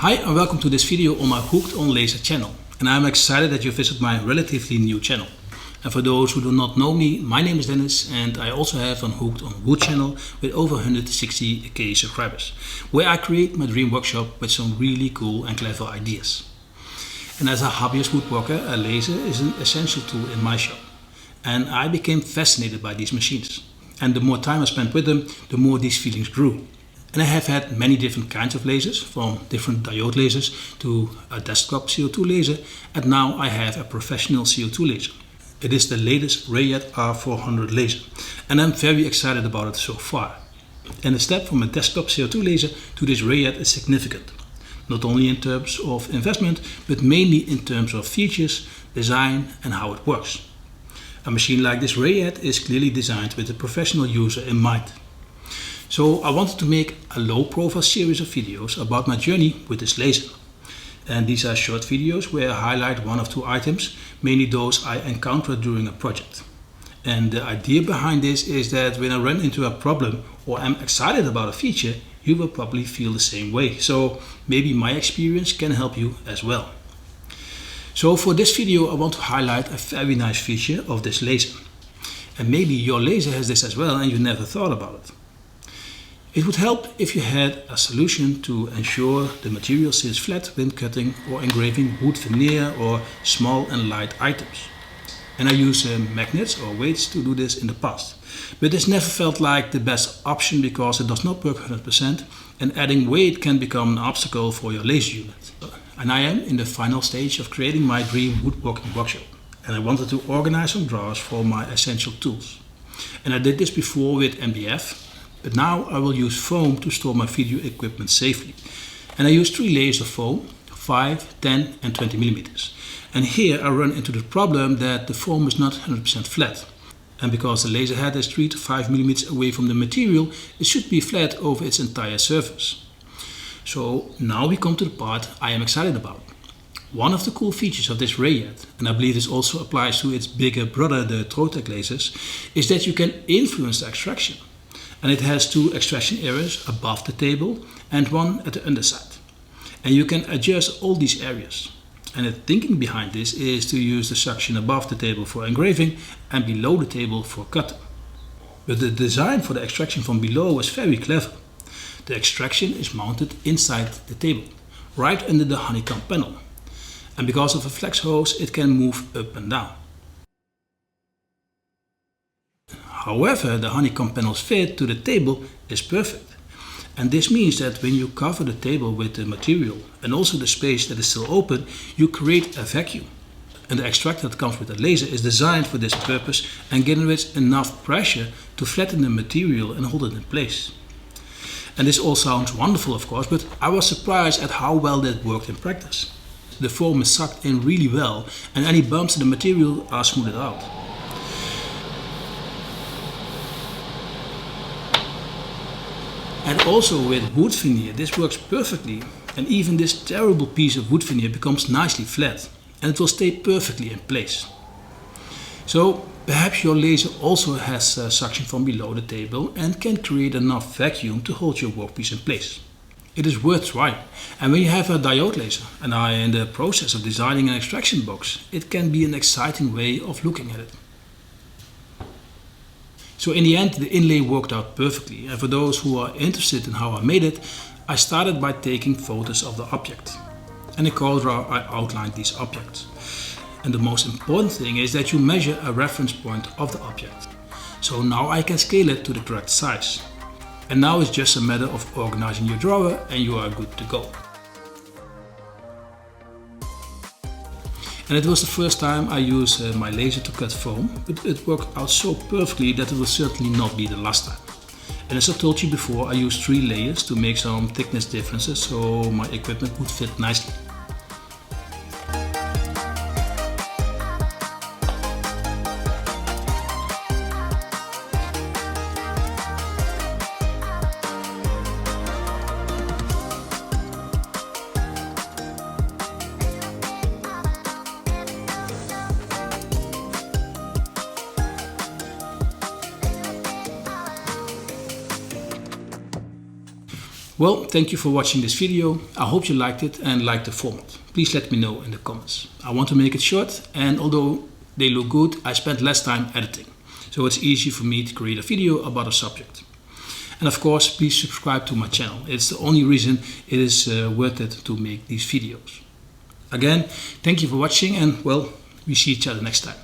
Hi and welcome to this video on my Hooked on Laser channel, and I'm excited that you visit my relatively new channel. And for those who do not know me, my name is Dennis and I also have an Hooked on Wood channel with over 160k subscribers, where I create my dream workshop with some really cool and clever ideas. And as a hobbyist woodworker, a laser is an essential tool in my shop, and I became fascinated by these machines. And the more time I spent with them, the more these feelings grew. And I have had many different kinds of lasers, from different diode lasers to a desktop CO2 laser, and now I have a professional CO2 laser. It is the latest Rayjet R400 laser, and I'm very excited about it so far. And the step from a desktop CO2 laser to this Rayjet is significant, not only in terms of investment, but mainly in terms of features, design and how it works. A machine like this Rayjet is clearly designed with the professional user in mind. So I wanted to make a low profile series of videos about my journey with this laser. And these are short videos where I highlight one or two items, mainly those I encountered during a project. And the idea behind this is that when I run into a problem or am excited about a feature, you will probably feel the same way. So maybe my experience can help you as well. So for this video I want to highlight a very nice feature of this laser. And maybe your laser has this as well and you never thought about it. It would help if you had a solution to ensure the material sits flat when cutting or engraving wood veneer or small and light items. And I use magnets or weights to do this in the past. But this never felt like the best option because it does not work 100% and adding weight can become an obstacle for your laser unit. And I am in the final stage of creating my dream woodworking workshop. And I wanted to organize some drawers for my essential tools. And I did this before with MDF. But now I will use foam to store my video equipment safely. And I use 3 layers of foam, 5, 10 and 20 millimeters. And here I run into the problem that the foam is not 100% flat. And because the laser head is 3 to 5 millimeters away from the material, it should be flat over its entire surface. So now we come to the part I am excited about. One of the cool features of this Rayjet, and I believe this also applies to its bigger brother, the Trotec lasers, is that you can influence the extraction. And it has 2 extraction areas above the table and one at the underside. And you can adjust all these areas. And the thinking behind this is to use the suction above the table for engraving and below the table for cutting. But the design for the extraction from below is very clever. The extraction is mounted inside the table, right under the honeycomb panel. And because of a flex hose, it can move up and down. However, the honeycomb panel's fit to the table is perfect. And this means that when you cover the table with the material and also the space that is still open, you create a vacuum. And the extractor that comes with the laser is designed for this purpose and generates enough pressure to flatten the material and hold it in place. And this all sounds wonderful, of course, but I was surprised at how well that worked in practice. The foam is sucked in really well and any bumps in the material are smoothed out. And also with wood veneer this works perfectly, and even this terrible piece of wood veneer becomes nicely flat and it will stay perfectly in place. So perhaps your laser also has suction from below the table and can create enough vacuum to hold your workpiece in place. It is worth trying, and when you have a diode laser and are in the process of designing an extraction box, it can be an exciting way of looking at it. So in the end the inlay worked out perfectly, and for those who are interested in how I made it, I started by taking photos of the object. And in CorelDRAW I outlined these objects. And the most important thing is that you measure a reference point of the object. So now I can scale it to the correct size. And now it's just a matter of organizing your drawer and you are good to go. And it was the first time I used my laser to cut foam, but it worked out so perfectly that it will certainly not be the last time. And as I told you before, I used 3 layers to make some thickness differences so my equipment would fit nicely. Well, thank you for watching this video. I hope you liked it and liked the format. Please let me know in the comments. I want to make it short, and although they look good, I spent less time editing. So it's easy for me to create a video about a subject. And of course, please subscribe to my channel. It's the only reason it is worth it to make these videos. Again, thank you for watching, and well, we see each other next time.